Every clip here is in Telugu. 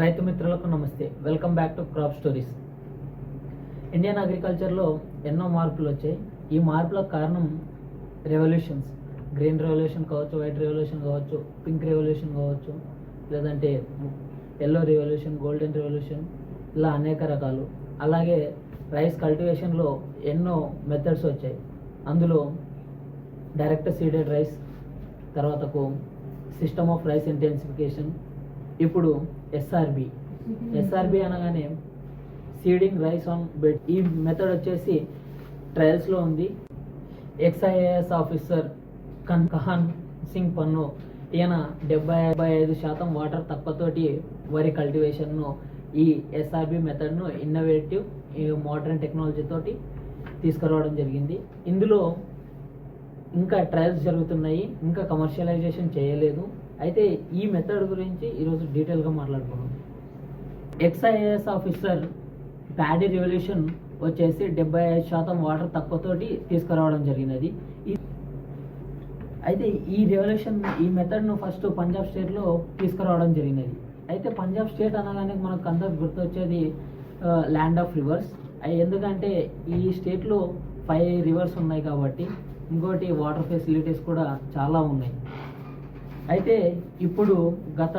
రైతు మిత్రులకు నమస్తే. Welcome back to crop stories. Indian అగ్రికల్చర్లో ఎన్నో మార్పులు వచ్చాయి. ఈ మార్పులకు కారణం రెవల్యూషన్స్. గ్రీన్ రెవల్యూషన్ కావచ్చు, వైట్ రెవల్యూషన్ కావచ్చు, పింక్ రెవల్యూషన్ కావచ్చు, లేదంటే ఎల్లో రెవల్యూషన్, గోల్డెన్ రెవల్యూషన్, ఇలా అనేక రకాలు. అలాగే రైస్ కల్టివేషన్లో ఎన్నో మెథడ్స్ వచ్చాయి. అందులో డైరెక్ట్ సీడెడ్ రైస్, తర్వాతకు సిస్టమ్ ఆఫ్ రైస్ ఇంటెన్సిఫికేషన్, ఇప్పుడు ఎస్ఆర్బి అనగానే సీడింగ్ రైస్ ఆన్ బెడ్. ఈ మెథడ్ వచ్చేసి ట్రయల్స్లో ఉంది. ఎక్స్ఐఏఎస్ ఆఫీసర్ కహాన్ సింగ్ పన్ను ఈయన 75% వాటర్ తక్కువతోటి వరి కల్టివేషన్ను ఈ ఎస్ఆర్బి మెథడ్ను ఇన్నోవేటివ్ మోడర్న్ టెక్నాలజీ తోటి తీసుకురావడం జరిగింది. ఇందులో ఇంకా ట్రయల్స్ జరుగుతున్నాయి, ఇంకా కమర్షియలైజేషన్ చేయలేదు. అయితే ఈ మెథడ్ గురించి ఈరోజు డీటెయిల్గా మాట్లాడుకున్నాం. ఎక్స్ఐఏఎస్ ఆఫీసర్ ప్యాడీ రెవల్యూషన్ వచ్చేసి 75% వాటర్ తక్కువతోటి తీసుకురావడం జరిగినది. అయితే ఈ మెథడ్ను ఫస్ట్ పంజాబ్ స్టేట్లో తీసుకురావడం జరిగినది. అయితే పంజాబ్ స్టేట్ అనగానే మనకు అందరికి గుర్తొచ్చేది ల్యాండ్ ఆఫ్ రివర్స్. ఎందుకంటే ఈ స్టేట్లో 5 రివర్స్ ఉన్నాయి కాబట్టి, ఇంకోటి వాటర్ ఫెసిలిటీస్ కూడా చాలా ఉన్నాయి. అయితే ఇప్పుడు గత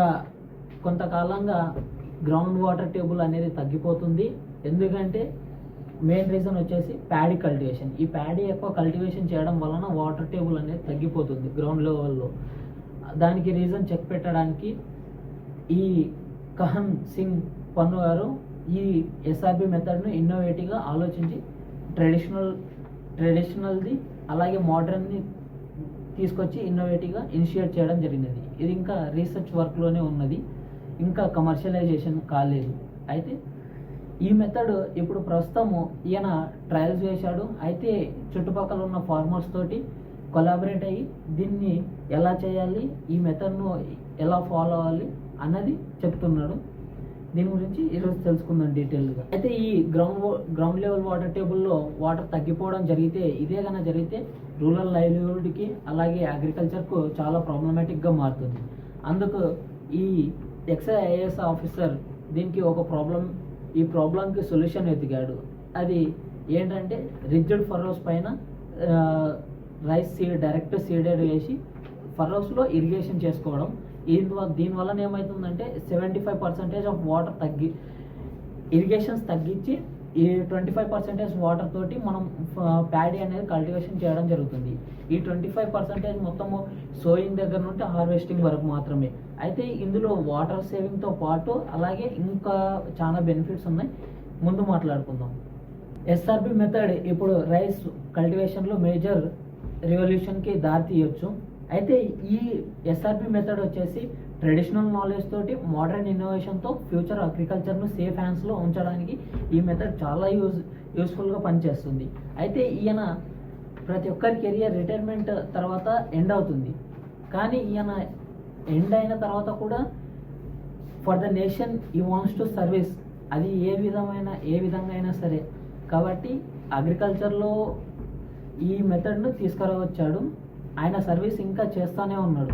కొంతకాలంగా గ్రౌండ్ వాటర్ టేబుల్ అనేది తగ్గిపోతుంది. ఎందుకంటే మెయిన్ రీజన్ వచ్చేసి ప్యాడీ కల్టివేషన్. ఈ ప్యాడీ ఎక్కువ కల్టివేషన్ చేయడం వలన వాటర్ టేబుల్ అనేది తగ్గిపోతుంది గ్రౌండ్ లెవెల్లో. దానికి రీజన్ చెక్ పెట్టడానికి ఈ కహన్ సింగ్ పన్ను గారు ఈ ఎస్ఆర్బి మెథడ్ను ఇన్నోవేటివ్గా ఆలోచించి ట్రెడిషనల్ది అలాగే మోడర్న్ని తీసుకొచ్చి ఇన్నోవేటివ్గా ఇనిషియేట్ చేయడం జరిగినది. ఇది ఇంకా రీసెర్చ్ వర్క్లోనే ఉన్నది, ఇంకా కమర్షియలైజేషన్ కాలేదు. అయితే ఈ మెథడ్ ఇప్పుడు ప్రస్తుతము ఈయన ట్రయల్స్ చేశాడు. అయితే చుట్టుపక్కల ఉన్న ఫార్మర్స్ తోటి కొలాబరేట్ అయ్యి దీన్ని ఎలా చేయాలి, ఈ మెథడ్ను ఎలా ఫాలో అవ్వాలి అన్నది చెప్తున్నాడు. దీని గురించి ఈరోజు తెలుసుకుందాం డీటెయిల్గా. అయితే ఈ గ్రౌండ్ లెవెల్ వాటర్ టేబుల్లో వాటర్ తగ్గిపోవడం ఇదే కన్నా జరిగితే రూరల్ లైవ్లీహుడ్కి అలాగే అగ్రికల్చర్కు చాలా ప్రాబ్లమాటిక్గా మారుతుంది. అందుకు ఈ ఎక్స్ఐఏఎస్ ఆఫీసర్ దీనికి ఈ ప్రాబ్లంకి సొల్యూషన్ వెతికాడు. అది ఏంటంటే రిజిడ్ ఫర్రోస్ పైన రైస్ డైరెక్ట్ సీడెడ్ వేసి ఫర్రోస్లో ఇరిగేషన్ చేసుకోవడం. దీనివల్ల ఏమవుతుందంటే 75% ఆఫ్ వాటర్ ఇరిగేషన్స్ తగ్గించి ఈ 25% వాటర్ తోటి మనం ప్యాడీ అనేది కల్టివేషన్ చేయడం జరుగుతుంది. ఈ 25% మొత్తము సోయింగ్ దగ్గర నుండి హార్వెస్టింగ్ వరకు మాత్రమే. అయితే ఇందులో వాటర్ సేవింగ్తో పాటు అలాగే ఇంకా చాలా బెనిఫిట్స్ ఉన్నాయి, ముందు మాట్లాడుకుందాం. ఎస్ఆర్బి మెథడ్ ఇప్పుడు రైస్ కల్టివేషన్లో మేజర్ రెవల్యూషన్కి దారి తీయొచ్చు. అయితే ఈ ఎస్ఆర్బి మెథడ్ వచ్చేసి ట్రెడిషనల్ నాలెడ్జ్ తోటి మోడర్న్ ఇన్నోవేషన్తో ఫ్యూచర్ అగ్రికల్చర్ను సేఫ్ హ్యాండ్స్లో ఉంచడానికి ఈ మెథడ్ చాలా యూస్ఫుల్గా పనిచేస్తుంది. అయితే ఈయన ప్రతి ఒక్కరి కెరియర్ రిటైర్మెంట్ తర్వాత ఎండ్ అవుతుంది. కానీ ఈయన ఎండ్ అయిన తర్వాత కూడా ఫర్ ద నేషన్ ఈ వాంట్స్ టు సర్వీస్. అది ఏ విధంగా అయినా సరే. కాబట్టి అగ్రికల్చర్లో ఈ మెథడ్ను తీసుకురావచ్చాడు. ఆయన సర్వీస్ ఇంకా చేస్తూనే ఉన్నాడు.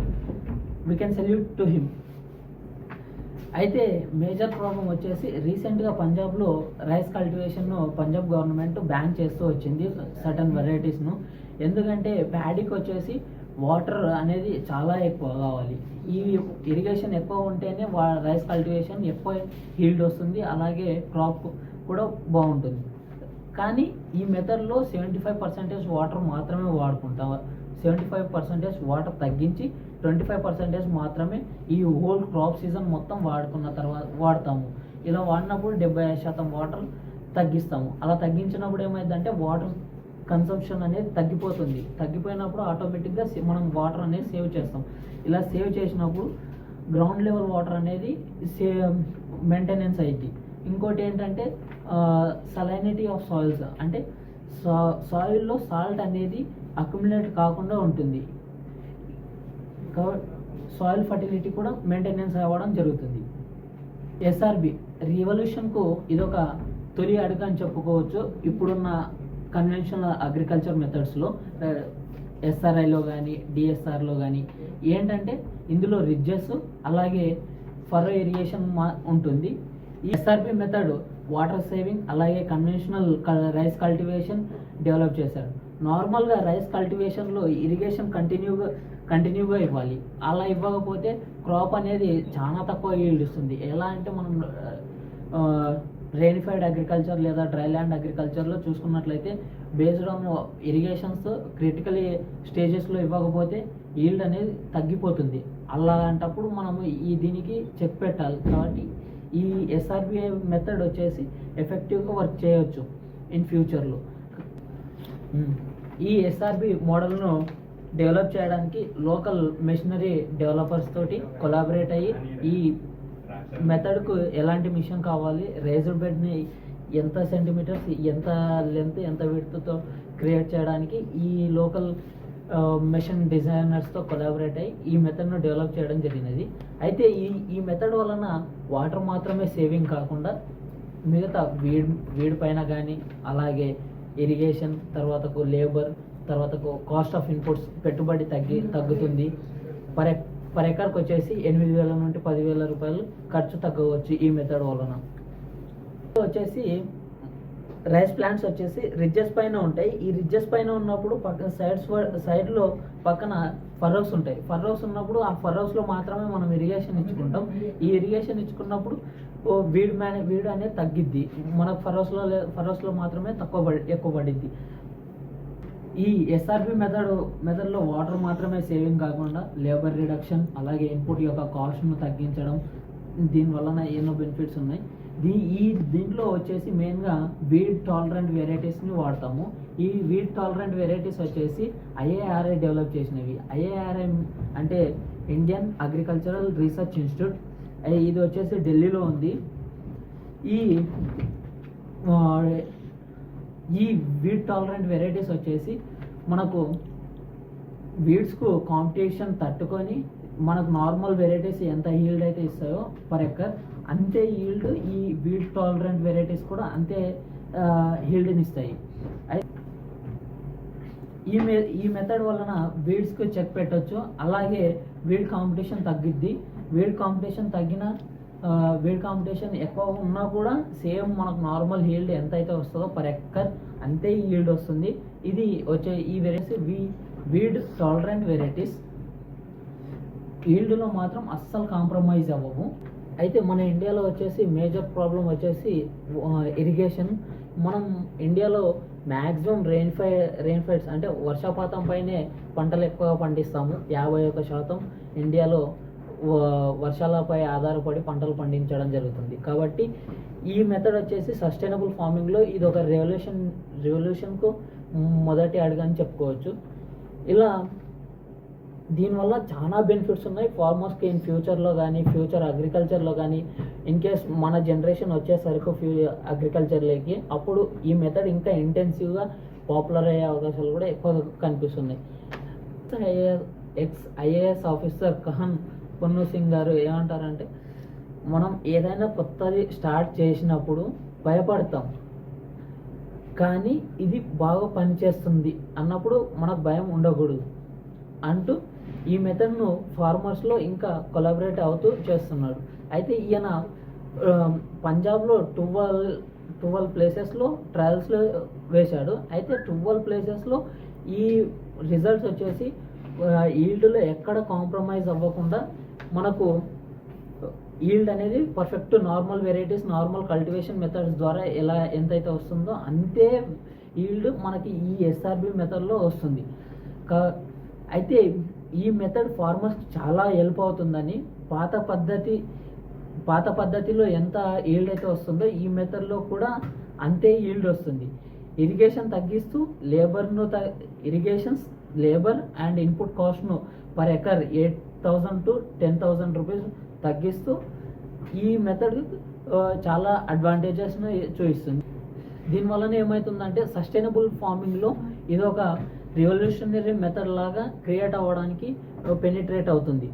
We can salute to him. అయితే మేజర్ ప్రాబ్లం వచ్చేసి రీసెంట్గా పంజాబ్లో రైస్ కల్టివేషన్ను పంజాబ్ గవర్నమెంట్ బ్యాన్ చేస్తూ వచ్చింది సర్టన్ వెరైటీస్ను. ఎందుకంటే ప్యాడీకి వచ్చేసి వాటర్ అనేది చాలా ఎక్కువ కావాలి. ఈ ఇరిగేషన్ ఎక్కువ ఉంటేనే రైస్ కల్టివేషన్ ఎక్కువ హీల్డ్ వస్తుంది, అలాగే క్రాప్ కూడా బాగుంటుంది. కానీ ఈ మెథడ్లో 75% వాటర్ మాత్రమే వాడుకుంటాం. 75% వాటర్ తగ్గించి 25% మాత్రమే ఈ హోల్ క్రాప్ సీజన్ మొత్తం వాడతాము. ఇలా వాడినప్పుడు 75% వాటర్ తగ్గిస్తాము. అలా తగ్గించినప్పుడు ఏమైందంటే వాటర్ కన్సంప్షన్ అనేది తగ్గిపోతుంది. తగ్గిపోయినప్పుడు ఆటోమేటిక్గా మనం వాటర్ అనేది సేవ్ చేస్తాం. ఇలా సేవ్ చేసినప్పుడు గ్రౌండ్ లెవెల్ వాటర్ అనేది మెయింటెనెన్స్ అయ్యింది. ఇంకోటి ఏంటంటే సలైనిటీ ఆఫ్ సాయిల్స్, అంటే సాయిల్లో సాల్ట్ అనేది అక్యుములేట్ కాకుండా ఉంటుంది. సాయిల్ ఫర్టిలిటీ కూడా మెయింటెనెన్స్ అవ్వడం జరుగుతుంది. ఎస్ఆర్బి రివల్యూషన్కు ఇదొక తొలి అడుగు అని చెప్పుకోవచ్చు. ఇప్పుడున్న కన్వెన్షనల్ అగ్రికల్చర్ మెథడ్స్లో ఎస్ఆర్ఐలో కానీ డిఎస్ఆర్లో కానీ ఏంటంటే ఇందులో రిడ్జెస్ అలాగే ఫర్రో ఇరిగేషన్ ఉంటుంది. ఈ ఎస్ఆర్పి మెథడ్ వాటర్ సేవింగ్ అలాగే కన్వెన్షనల్ రైస్ కల్టివేషన్ డెవలప్ చేశాడు. నార్మల్గా రైస్ కల్టివేషన్లో ఇరిగేషన్ కంటిన్యూగా ఇవ్వాలి. అలా ఇవ్వకపోతే క్రాప్ అనేది చాలా తక్కువ ఈల్డ్ ఇస్తుంది. ఎలా అంటే మనం రెయినిఫైడ్ అగ్రికల్చర్ లేదా డ్రై ల్యాండ్ అగ్రికల్చర్లో చూసుకున్నట్లయితే బేస్డ్ ఆన్ ఇరిగేషన్స్ క్రిటికల్ స్టేజెస్లో ఇవ్వకపోతే ఈల్డ్ అనేది తగ్గిపోతుంది. అలాంటప్పుడు మనము దీనికి చెక్ పెట్టాలి. కాబట్టి ఈ ఎస్ఆర్బిఐ మెథడ్ వచ్చేసి ఎఫెక్టివ్గా వర్క్ చేయవచ్చు ఇన్ ఫ్యూచర్లో. ఈ ఎస్ఆర్బి మోడల్ను డెవలప్ చేయడానికి లోకల్ మెషినరీ డెవలపర్స్ తోటి కొలాబరేట్ అయ్యి ఈ మెథడ్కు ఎలాంటి మిషన్ కావాలి, రేజ్డ్ బెడ్ని ఎంత సెంటీమీటర్స్, ఎంత లెంత్, ఎంత విడ్త్తో క్రియేట్ చేయడానికి ఈ లోకల్ మెషిన్ డిజైనర్స్తో కొలాబరేట్ అయ్యి ఈ మెథడ్ను డెవలప్ చేయడం జరిగినది. అయితే ఈ మెథడ్ వలన వాటర్ మాత్రమే సేవింగ్ కాకుండా మిగతా వీడ్ పైన కానీ అలాగే ఇరిగేషన్, తర్వాతకు లేబర్, తర్వాతకు కాస్ట్ ఆఫ్ ఇన్పుట్స్ పెట్టుబడి తగ్గుతుంది. పర్ ఎకర్కి వచ్చేసి 8,000 నుండి 10,000 రూపాయలు ఖర్చు తగ్గవచ్చు ఈ మెథడ్ వలన. వచ్చేసి రైస్ ప్లాంట్స్ వచ్చేసి రిడ్జెస్ పైన ఉంటాయి. ఈ రిడ్జెస్ పైన ఉన్నప్పుడు పక్కన సైడ్లో పక్కన ఫర్రోస్ ఉంటాయి. ఫర్రోస్ ఉన్నప్పుడు ఆ ఫర్రోస్లో మాత్రమే మనం ఇరిగేషన్ ఇచ్చుకుంటాం. ఈ ఇరిగేషన్ ఇచ్చుకున్నప్పుడు వీడ్ అనేది తగ్గిద్ది. మనకు ఫర్రోస్లో మాత్రమే ఎక్కువ పడిద్ది. ఈ ఎస్ఆర్బి మెథడ్లో వాటర్ మాత్రమే సేవింగ్ కాకుండా లేబర్ రిడక్షన్ అలాగే ఇన్పుట్ యొక్క కాస్ట్ను తగ్గించడం, దీనివలన ఎన్నో బెనిఫిట్స్ ఉన్నాయి. దీంట్లో వచ్చేసి మెయిన్గా వీడ్ టాలరెంట్ వెరైటీస్ని వాడతాము. ఈ వీడ్ టాలరెంట్ వెరైటీస్ వచ్చేసి ఐఏఆర్ఐ డెవలప్ చేసినవి. ఐఏఆర్ఐ అంటే ఇండియన్ అగ్రికల్చరల్ రీసెర్చ్ ఇన్స్టిట్యూట్. ఇది వచ్చేసి ఢిల్లీలో ఉంది. ఈ వీడ్ టాలరెంట్ వెరైటీస్ వచ్చేసి మనకు వీడ్స్కు కాంపిటీషన్ తట్టుకొని మనకు నార్మల్ వెరైటీస్ ఎంత ఈల్డ్ అయితే ఇస్తాయో పర్ ఎకర్ అంతే ఈల్డ్ ఈ వీడ్ టాలరెంట్ వెరైటీస్ కూడా అంతే ఈల్డ్ని ఇస్తాయి. ఈ మెథడ్ వలన వీడ్స్కి చెక్ పెట్టవచ్చు. అలాగే వీడ్ కాంపిటీషన్ తగ్గిద్ది. వీడ్ కాంపిటీషన్ ఎక్కువ ఉన్నా కూడా సేమ్ మనకు నార్మల్ ఈల్డ్ ఎంత అయితే వస్తుందో పర్ ఎక్కర్ అంతే ఈల్డ్ వస్తుంది. ఇది వచ్చే ఈ వెరైటీస్ వీడ్ టాలరెంట్ వెరైటీస్. ఈల్డ్లో మాత్రం అస్సలు కాంప్రమైజ్ అవ్వము. అయితే మన ఇండియాలో వచ్చేసి మేజర్ ప్రాబ్లం వచ్చేసి ఇరిగేషన్. మనం ఇండియాలో మ్యాక్సిమం రెయిన్ఫైడ్స్ అంటే వర్షపాతం పైనే పంటలు ఎక్కువగా పండిస్తాము. 51% ఇండియాలో వర్షాలపై ఆధారపడి పంటలు పండించడం జరుగుతుంది. కాబట్టి ఈ మెథడ్ వచ్చేసి సస్టైనబుల్ ఫార్మింగ్లో ఇది ఒక రెవల్యూషన్కు మొదటి అడుగు అని చెప్పుకోవచ్చు. ఇలా దీనివల్ల చాలా బెనిఫిట్స్ ఉన్నాయి ఫార్మర్స్కి ఇన్ ఫ్యూచర్లో కానీ, ఫ్యూచర్ అగ్రికల్చర్లో కానీ. ఇన్ కేస్ మన జనరేషన్ వచ్చేసరికి అగ్రికల్చర్లోకి అప్పుడు ఈ మెథడ్ ఇంకా ఇంటెన్సివ్గా పాపులర్ అయ్యే అవకాశాలు కూడా ఎక్కువ కనిపిస్తున్నాయి. ఐఏఎస్ ఆఫీసర్ కహన్ పొన్ను సింగ్ గారు ఏమంటారంటే, మనం ఏదైనా కొత్తది స్టార్ట్ చేసినప్పుడు భయపడతాం, కానీ ఇది బాగా పనిచేస్తుంది అన్నప్పుడు మనకు భయం ఉండకూడదు అంటూ ఈ మెథడ్ను ఫార్మర్స్లో ఇంకా కొలాబరేట్ అవుతూ చేస్తున్నాడు. అయితే ఈయన పంజాబ్లో 12 ప్లేసెస్లో ట్రయల్స్లో వేశాడు. అయితే 12 ప్లేసెస్లో ఈ రిజల్ట్స్ వచ్చేసి ఈల్డ్లో ఎక్కడ కాంప్రమైజ్ అవ్వకుండా మనకు ఈల్డ్ అనేది perfect normal varieties, normal cultivation methods ద్వారా ఎంతైతే వస్తుందో అంతే ఈల్డ్ మనకి ఈ ఎస్ఆర్బి మెథడ్లో వస్తుంది. అయితే ఈ మెథడ్ ఫార్మర్స్కి చాలా హెల్ప్ అవుతుందని పాత పద్ధతిలో ఎంత ఈల్డ్ అయితే వస్తుందో ఈ మెథడ్లో కూడా అంతే ఈల్డ్ వస్తుంది. ఇరిగేషన్ తగ్గిస్తూ లేబర్ అండ్ ఇన్పుట్ కాస్ట్ను పర్ ఎకర్ 8,000 to 10,000 రూపీస్ తగ్గిస్తూ ఈ మెథడ్ చాలా అడ్వాంటేజెస్ను చూపిస్తుంది. దీనివల్ల ఏమవుతుందంటే సస్టైనబుల్ ఫార్మింగ్లో ఇది ఒక రివల్యూషనరీ మెథడ్ లాగా క్రియేట్ అవ్వడానికి పెనిట్రేట్ అవుతుంది.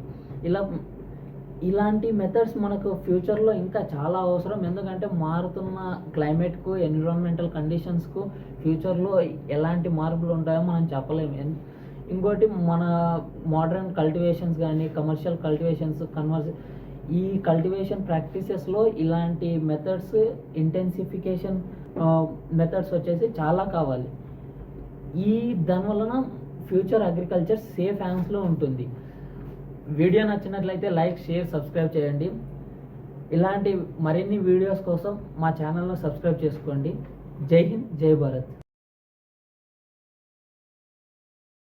ఇలాంటి మెథడ్స్ మనకు ఫ్యూచర్లో ఇంకా చాలా అవసరం. ఎందుకంటే మారుతున్న క్లైమేట్కు, ఎన్విరాన్మెంటల్ కండిషన్స్కు ఫ్యూచర్లో ఎలాంటి మార్పులు ఉంటాయో మనం చెప్పలేము. ఇంకోటి మన మోడర్న్ కల్టివేషన్స్ కానీ, కమర్షియల్ కల్టివేషన్స్ ఈ కల్టివేషన్ ప్రాక్టీసెస్లో ఇలాంటి మెథడ్స్ ఇంటెన్సిఫికేషన్ మెథడ్స్ వచ్చేసి చాలా కావాలి. దానివలన ఫ్యూచర్ అగ్రికల్చర్ సేఫ్ హ్యాండ్స్లో ఉంటుంది. వీడియో నచ్చినట్లయితే లైక్, షేర్, సబ్స్క్రైబ్ చేయండి. ఇలాంటి మరిన్ని వీడియోస్ కోసం మా ఛానల్ను సబ్స్క్రైబ్ చేసుకోండి. జై హింద్, జై భారత్.